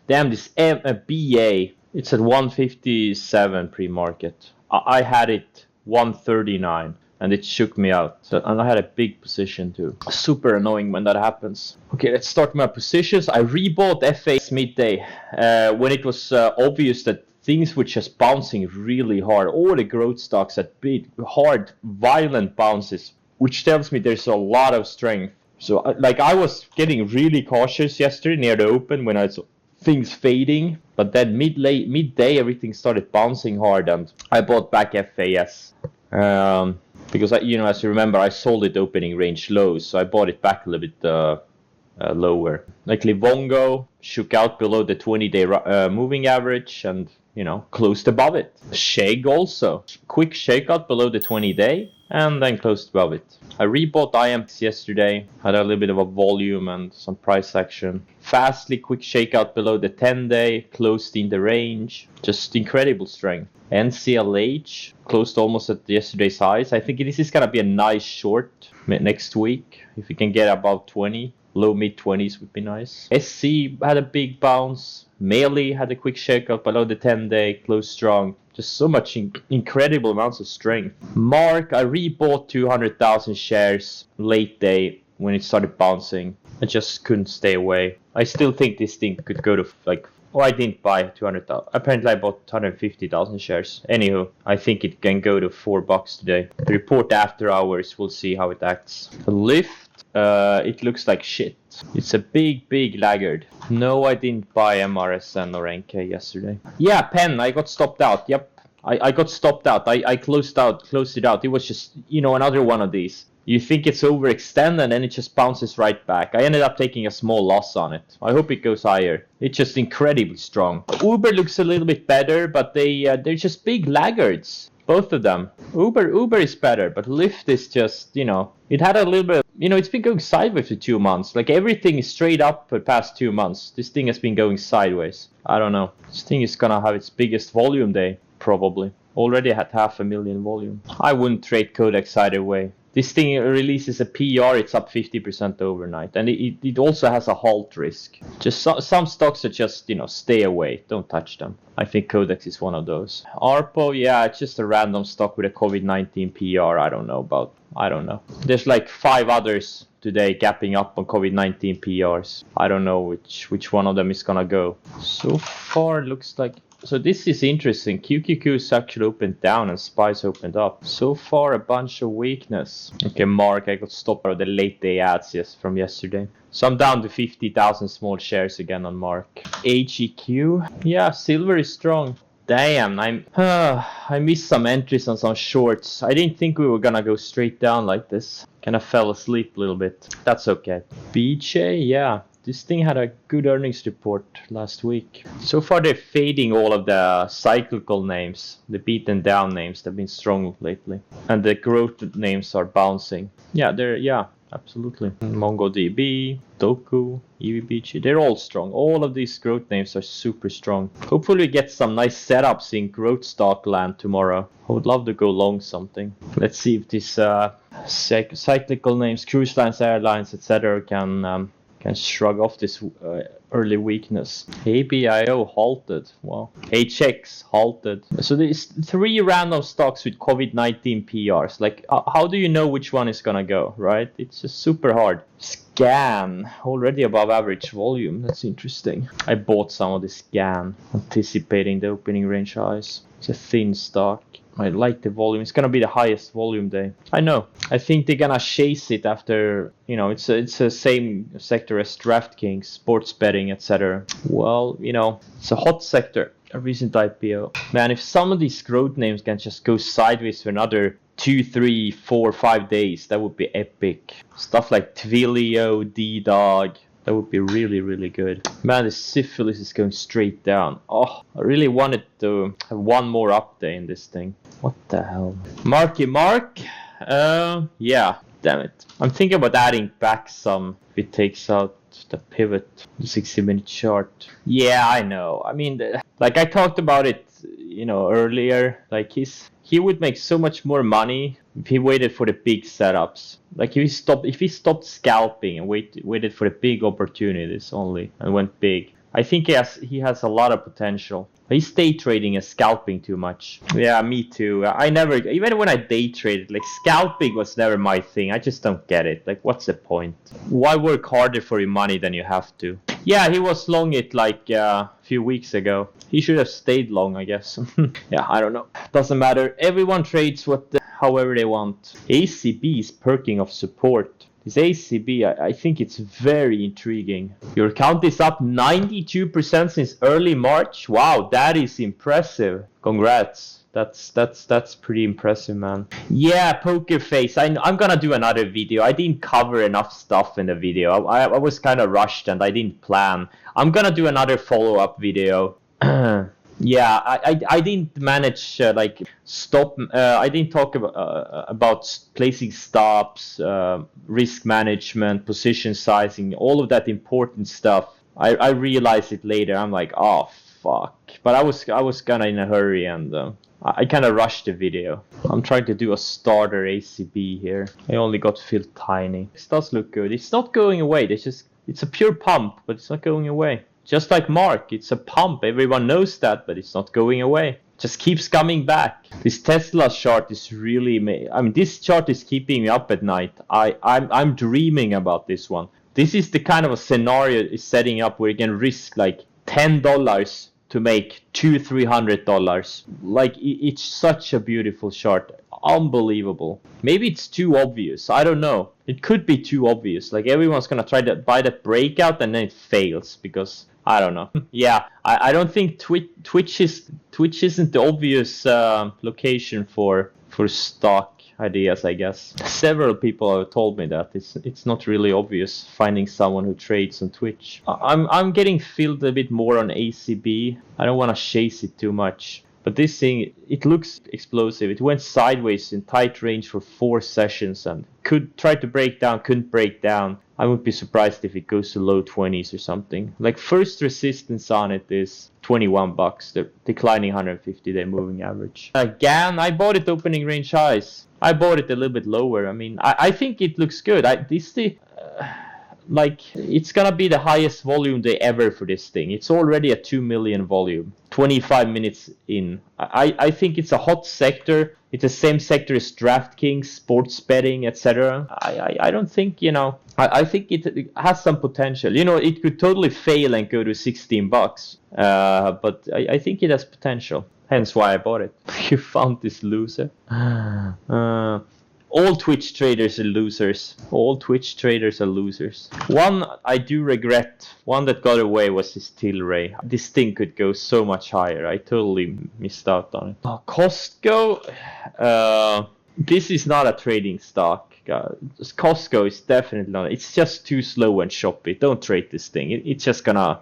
Damn, this BA, it's at 157 pre-market. I had it 139 and it shook me out. And I had a big position too. Super annoying when that happens. Okay, let's start my positions. I rebought FAs midday when it was obvious that things were just bouncing really hard. All the growth stocks had big, hard, violent bounces, which tells me there's a lot of strength. So I was getting really cautious yesterday near the open when I saw things fading, but then midday everything started bouncing hard and I bought back FAS. Because as you remember, I sold it opening range lows, so I bought it back a little bit lower. Like Livongo shook out below the 20-day moving average and closed above it. Shake also, quick shakeout below the 20-day and then closed above it. I rebought IMX yesterday, had a little bit of a volume and some price action. Fastly, quick shakeout below the 10-day, closed in the range. Just incredible strength. NCLH closed almost at yesterday's highs. I think this is going to be a nice short next week. If we can get above 20, low mid 20s would be nice. SC had a big bounce. Melee had a quick shakeout below the 10-day, closed strong. Just so much incredible amounts of strength. Mark, I rebought 200,000 shares late day when it started bouncing. I just couldn't stay away. I still think this thing could go to I didn't buy 200,000. Apparently I bought 150,000 shares. Anywho, I think it can go to $4 today. The report after hours, we'll see how it acts. Lyft, it looks like shit. It's a big laggard. No, I didn't buy MRSN or NK yesterday. Yeah, Penn, I got stopped out. Yep, I got stopped out. I closed it out. It was just, another one of these. You think it's overextended and then it just bounces right back. I ended up taking a small loss on it. I hope it goes higher. It's just incredibly strong. Uber looks a little bit better, but they're just big laggards. Both of them. Uber is better, but Lyft is just, it had a little bit, it's been going sideways for 2 months. Like everything is straight up for the past 2 months. This thing has been going sideways. I don't know. This thing is gonna have its biggest volume day, probably. Already had 500,000 volume. I wouldn't trade Codex either way. This thing releases a PR, it's up 50% overnight. And it also has a halt risk. Just some stocks are just, stay away. Don't touch them. I think Codex is one of those. Arpo, yeah, it's just a random stock with a COVID-19 PR. I don't know. There's like 5 others today gapping up on COVID-19 PRs. I don't know which one of them is gonna go. So far, looks like... So this is interesting. QQQ's actually opened down and SPY's opened up. So far, a bunch of weakness. Okay, Mark, I got stopped by the late day ads from yesterday. So I'm down to 50,000 small shares again on Mark. HEQ, yeah, silver is strong. Damn, I missed some entries on some shorts. I didn't think we were gonna go straight down like this. Kind of fell asleep a little bit. That's okay. BJ, yeah. This thing had a good earnings report last week. So far they're fading all of the cyclical names, the beaten down names that have been strong lately. And the growth names are bouncing. Yeah, absolutely. MongoDB, Doku, EVBG, they're all strong. All of these growth names are super strong. Hopefully we get some nice setups in growth stock land tomorrow. I would love to go long something. Let's see if these cyclical names, cruise lines, airlines, etc. can shrug off this early weakness. ABIO halted. Wow. HX halted. So there's 3 random stocks with COVID-19 PRs. Like, how do you know which one is gonna go, right? It's just super hard. Scan, already above average volume. That's interesting. I bought some of the Scan, anticipating the opening range highs. It's a thin stock. I like the volume. It's gonna be the highest volume day. I know. I think they're gonna chase it after, it's the same sector as DraftKings, sports betting, etc. Well, it's a hot sector. A recent IPO. Man, if some of these growth names can just go sideways for another 2, 3, 4, 5 days, that would be epic. Stuff like Twilio, D-Dog. That would be really, really good. Man, the syphilis is going straight down. Oh, I really wanted to have one more update in this thing. What the hell? Marky Mark? Yeah, damn it. I'm thinking about adding back some if it takes out the pivot, the 60-minute chart. Yeah, I know. I mean, like I talked about it, earlier. Like he would make so much more money if he waited for the big setups. Like if he stopped scalping and waited for the big opportunities only and went big. I think he has a lot of potential. He's day trading and scalping too much. Yeah, me too. I never, even when I day traded, like scalping was never my thing. I just don't get it. Like, what's the point? Why work harder for your money than you have to? Yeah, he was long it like a few weeks ago. He should have stayed long, I guess. Yeah, I don't know. Doesn't matter. Everyone trades however they want. ACB is perking of support. This ACB, I think it's very intriguing. Your account is up 92% since early March. Wow, that is impressive. Congrats. That's pretty impressive, man. Yeah, poker face. I'm gonna do another video. I didn't cover enough stuff in the video. I was kind of rushed and I didn't plan. I'm gonna do another follow-up video. Yeah, I didn't manage like stop. I didn't talk about placing stops, risk management, position sizing, all of that important stuff. I realized it later. I'm like, oh fuck! But I was kind of in a hurry and I kind of rushed the video. I'm trying to do a starter ACB here. I only got filled tiny. This does look good. It's not going away. It's a pure pump, but it's not going away. Just like Mark, it's a pump. Everyone knows that, but it's not going away. Just keeps coming back. This Tesla chart is really, I mean, this chart is keeping me up at night. I'm dreaming about this one. This is the kind of a scenario is setting up where you can risk like $10 to make $200-300. Like, it's such a beautiful chart. Unbelievable. Maybe it's too obvious. I don't know. It could be too obvious. Like, everyone's gonna try to buy that breakout and then it fails because I don't know. Yeah, I don't think Twitch isn't the obvious location for stock ideas, I guess. Several people have told me that it's not really obvious finding someone who trades on Twitch. I'm getting filled a bit more on ACB. I don't want to chase it too much. But this thing, it looks explosive. It went sideways in tight range for 4 sessions and could try to break down, couldn't break down. I would be surprised if it goes to low 20s or something. Like, first resistance on it is $21. They're declining 150-day moving average. Again, I bought it opening range highs. I bought it a little bit lower. I mean, I think it looks good. Like, it's gonna be the highest volume day ever for this thing. It's already a 2 million volume, 25 minutes in. I think it's a hot sector. It's the same sector as DraftKings, sports betting, etc. I don't think, I think it has some potential. It could totally fail and go to $16. But I think it has potential. Hence why I bought it. You found this loser. All Twitch traders are losers. All Twitch traders are losers. One I do regret, one that got away was this Tilray. This thing could go so much higher. I totally missed out on it. Oh, Costco. This is not a trading stock. Costco is definitely not. It's just too slow and choppy. Don't trade this thing. It's just gonna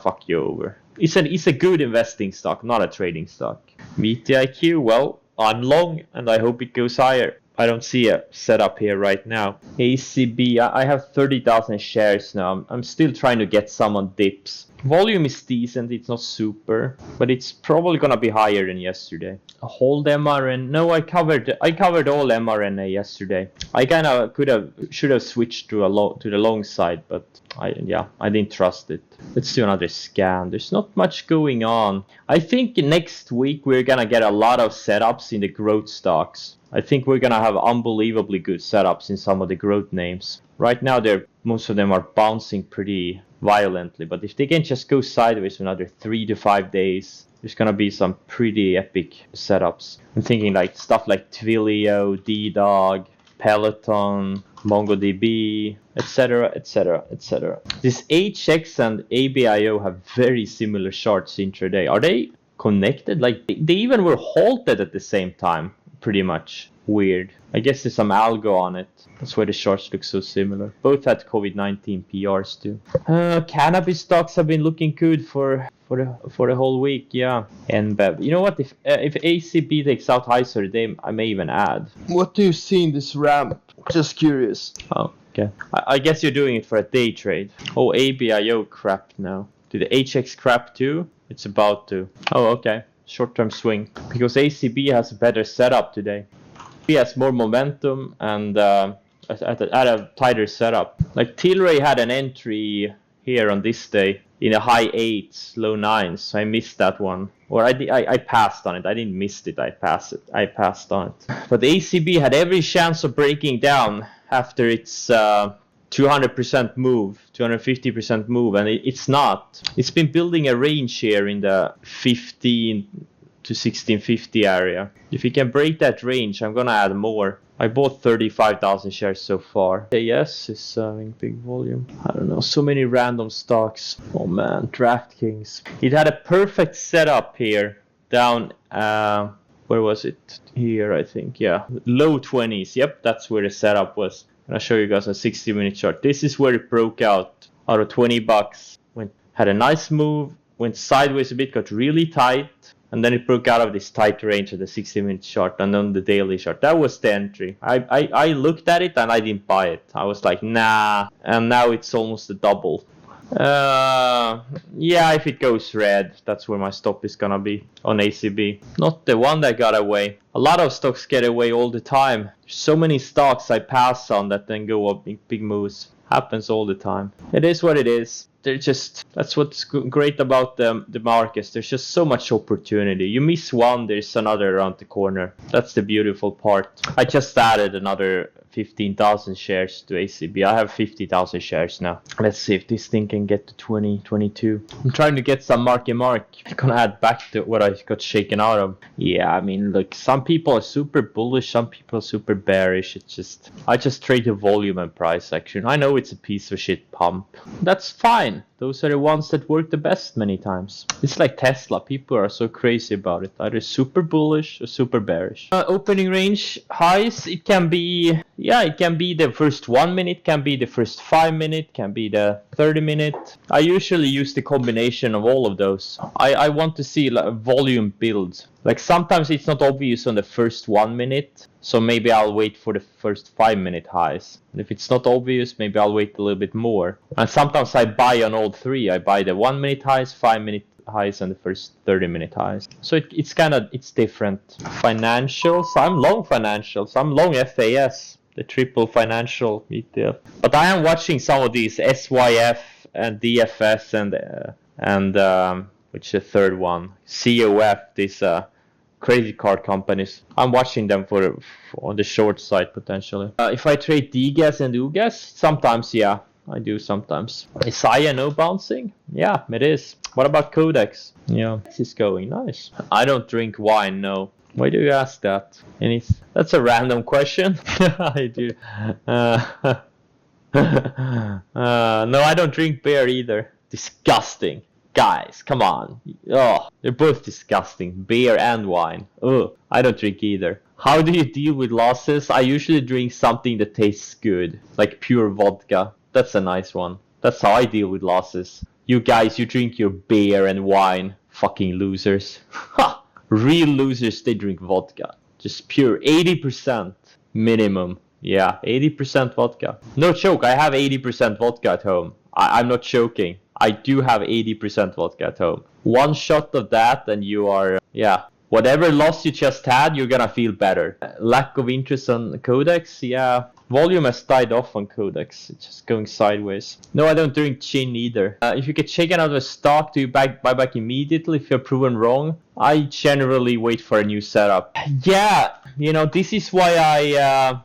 fuck you over. It's a good investing stock, not a trading stock. VTIQ, well, I'm long and I hope it goes higher. I don't see a setup here right now. ACB, I have 30,000 shares now. I'm still trying to get some on dips. Volume is decent, it's not super, but it's probably gonna be higher than yesterday. Hold MRN. No, I covered all mRNA yesterday. I kind of should have switched to the long side, but I didn't trust it. Let's do another scan. There's not much going on. I think next week we're gonna get a lot of setups in the growth stocks. I think we're gonna have unbelievably good setups in some of the growth names. Right now, most of them are bouncing pretty violently, but if they can just go sideways for another 3 to 5 days, there's gonna be some pretty epic setups. I'm thinking like stuff like Twilio, DDog, Peloton, MongoDB, etc., etc., etc. This HX and ABIO have very similar charts intraday. Are they connected? Like, they even were halted at the same time. Pretty much weird. I guess there's some algo on it. That's why the charts look so similar. Both had COVID-19 PRs too. Cannabis stocks have been looking good for the whole week. Yeah. NBEV. You know what? If ACB takes out highs for the day, I may even add. What do you see in this ramp? Just curious. Oh, okay. I guess you're doing it for a day trade. Oh, ABIO crap now. Did the HX crap too? It's about to. Oh, okay. Short-term swing, because ACB has a better setup today. He has more momentum and at a tighter setup. Like Tilray had an entry here on this day in a high 8s, low 9s. I missed that one. Or I passed on it. I didn't miss it. I passed it. I passed on it. But the ACB had every chance of breaking down after its 200% move, 250% move, and it's not. It's been building a range here in the 15 to 1650 area. If we can break that range, I'm gonna add more. I bought 35,000 shares so far. AS is having big volume. I don't know, so many random stocks. Oh man, DraftKings. It had a perfect setup here down, where was it? Here, I think, yeah. Low 20s, yep, that's where the setup was. And I'll show you guys a 60-minute chart. This is where it broke out of 20 bucks. Had a nice move, went sideways a bit, got really tight. And then it broke out of this tight range of the 60-minute chart and on the daily chart. That was the entry. I looked at it and I didn't buy it. I was like, nah. And now it's almost a double. Yeah, if it goes red, that's where my stop is gonna be on ACB. Not the one that got away. A lot of stocks get away all the time. So many stocks I pass on that then go up big moves. Happens all the time. It is what it is. That's what's great about the markets. There's just so much opportunity. You miss one, there's another around the corner. That's the beautiful part. I just added another 15,000 shares to ACB. I have 50,000 shares now. Let's see if this thing can get to 2022. I'm trying to get some mark. I'm gonna add back to what I got shaken out of. Yeah, I mean, look, some people are super bullish, some people are super bearish. I just trade the volume and price action. I know it's a piece of shit pump. That's fine. Those are the ones that work the best many times. It's like Tesla. People are so crazy about it. Either super bullish or super bearish. Opening range highs, it can be the first 1 minute, can be the first 5 minute, can be the 30 minute. I usually use the combination of all of those. I want to see like volume build. Like sometimes it's not obvious on the first 1 minute. So maybe I'll wait for the first 5 minute highs. And if it's not obvious, maybe I'll wait a little bit more. And sometimes I buy on all three. I buy the 1 minute highs, 5 minute highs, and the first 30 minute highs. So it's different. Financials, I'm long financials. I'm long FAS, the triple financial ETF. But I am watching some of these SYF and DFS and which is the third one, COF, these credit card companies. I'm watching them for on the short side potentially. If I trade DGAS and UGAS, sometimes, yeah, I do sometimes. Is INO bouncing? Yeah, it is. What about Codex? Yeah, this is going nice. I don't drink wine, no. Why do you ask that? That's a random question. I do. No, I don't drink beer either. Disgusting. Guys, come on. Oh, they're both disgusting. Beer and wine. Oh, I don't drink either. How do you deal with losses? I usually drink something that tastes good, like pure vodka. That's a nice one. That's how I deal with losses. You guys, you drink your beer and wine. Fucking losers. Ha! Real losers, they drink vodka. Just pure 80% minimum. Yeah, 80% vodka. No joke, I have 80% vodka at home. I'm not joking. I do have 80% vodka at home. One shot of that and you are, yeah. Whatever loss you just had, you're gonna feel better. Lack of interest on Codex, yeah. Volume has died off on Codex. It's just going sideways. No, I don't drink gin either. If you get shaken out of a stock, do you buy back immediately if you're proven wrong? I generally wait for a new setup. Yeah, you know, this is why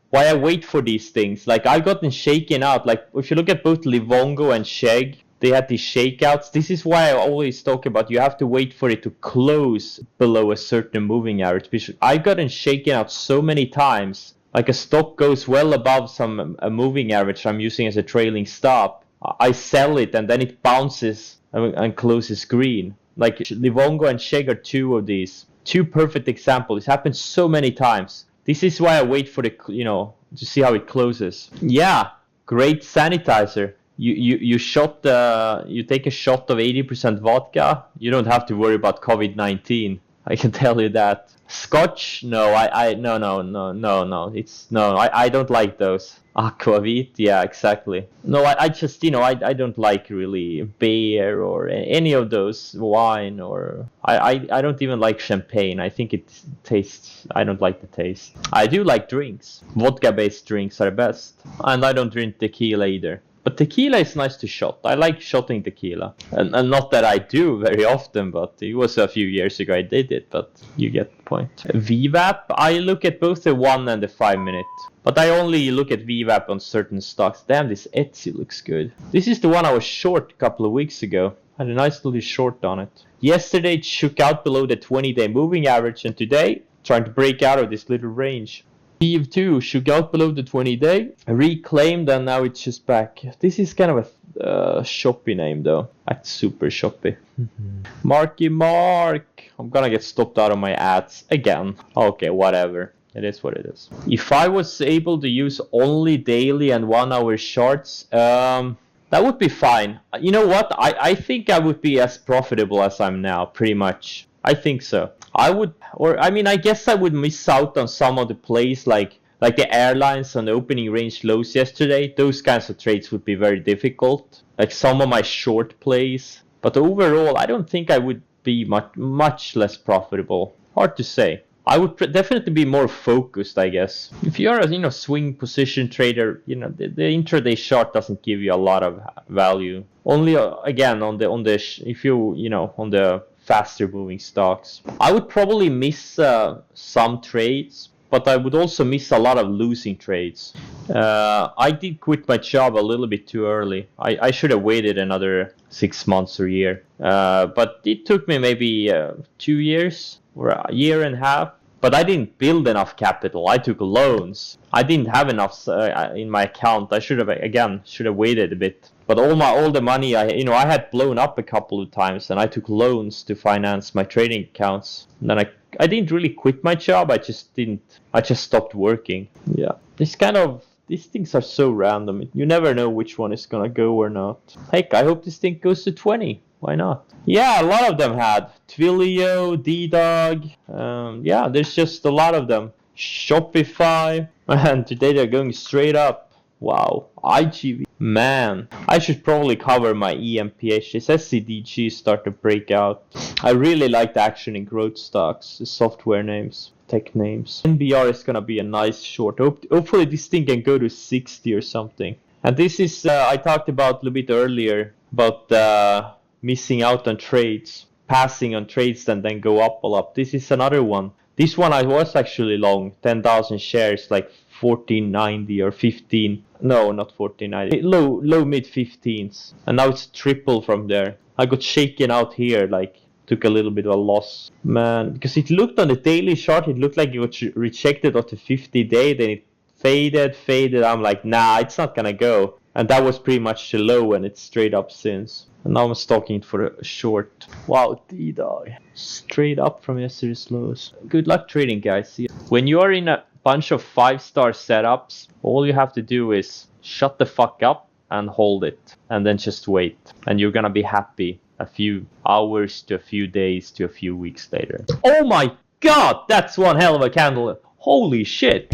why I wait for these things. Like, I've gotten shaken out. Like, if you look at both Livongo and Sheg, they had these shakeouts. This is why I always talk about you have to wait for it to close below a certain moving average. Because I've gotten shaken out so many times. Like, a stock goes well above a moving average I'm using as a trailing stop. I sell it and then it bounces and closes green. Like, Livongo and Sheg are two of these. Two perfect examples. It happens so many times. This is why I wait for to see how it closes. Yeah, great sanitizer. You take a shot of 80% vodka. You don't have to worry about COVID-19. I can tell you that. Scotch? No, no. I don't like those. Aquavit? Yeah, exactly. No, I just, I don't like really beer or any of those, wine, or I don't even like champagne. I think it tastes, I don't like the taste. I do like drinks. Vodka-based drinks are best. And I don't drink tequila either. But tequila is nice to shot. I like shotting tequila. And not that I do very often, but it was a few years ago I did it, but you get the point. VWAP, I look at both the 1 and the 5 minute. But I only look at VWAP on certain stocks. Damn, this Etsy looks good. This is the one I was short a couple of weeks ago. I had a nice little short on it. Yesterday it shook out below the 20-day moving average, and today trying to break out of this little range. PF2 shook out below the 20-day, reclaimed, and now it's just back. This is kind of a shoppy name though. That's super shoppy. Marky Mark. I'm gonna get stopped out of my ads again. Okay, whatever. It is what it is. If I was able to use only daily and 1 hour charts, that would be fine. You know what? I think I would be as profitable as I'm now, pretty much. I think so. I guess I would miss out on some of the plays like the airlines on the opening range lows yesterday. Those kinds of trades would be very difficult. Like some of my short plays. But overall, I don't think I would be much less profitable. Hard to say. I would definitely be more focused, I guess. If you're a swing position trader, the intraday chart doesn't give you a lot of value. Only again on the faster moving stocks. I would probably miss some trades, but I would also miss a lot of losing trades. I did quit my job a little bit too early. I should have waited another 6 months or a year. But it took me maybe 2 years or a year and a half. But I didn't build enough capital. I took loans. I didn't have enough in my account. I should have waited a bit. But all the money I had blown up a couple of times, and I took loans to finance my trading accounts. And then I didn't really quit my job. I just stopped working. Yeah. These things are so random. You never know which one is gonna go or not. Heck, I hope this thing goes to 20. Why not? Yeah, a lot of them had. Twilio, D-Dog. Yeah, there's just a lot of them. Shopify. And today they're going straight up. Wow. IGV. Man, I should probably cover my EMPH. This SCDG start to break out. I really like the action in growth stocks, the software names, tech names. NBR is gonna be a nice short. Hopefully this thing can go to 60 or something. And this is, I talked about a little bit earlier, about missing out on trades, passing on trades and then go up a lot. This is another one. This one I was actually long, 10,000 shares, like 1490 or 15. No, not 1490. Low mid 15s. And now it's triple from there. I got shaken out here, like took a little bit of a loss. Man, because it looked on the daily chart, it looked like it was rejected off the 50-day, then it faded. I'm like, nah, it's not gonna go. And that was pretty much the low, and it's straight up since. And now I'm stalking it for a short. Wow, D-Dog. Straight up from yesterday's lows. Good luck trading, guys. See ya. When you are in a bunch of 5-star setups, all you have to do is shut the fuck up and hold it. And then just wait. And you're gonna be happy a few hours to a few days to a few weeks later. Oh my god! That's one hell of a candle. Holy shit!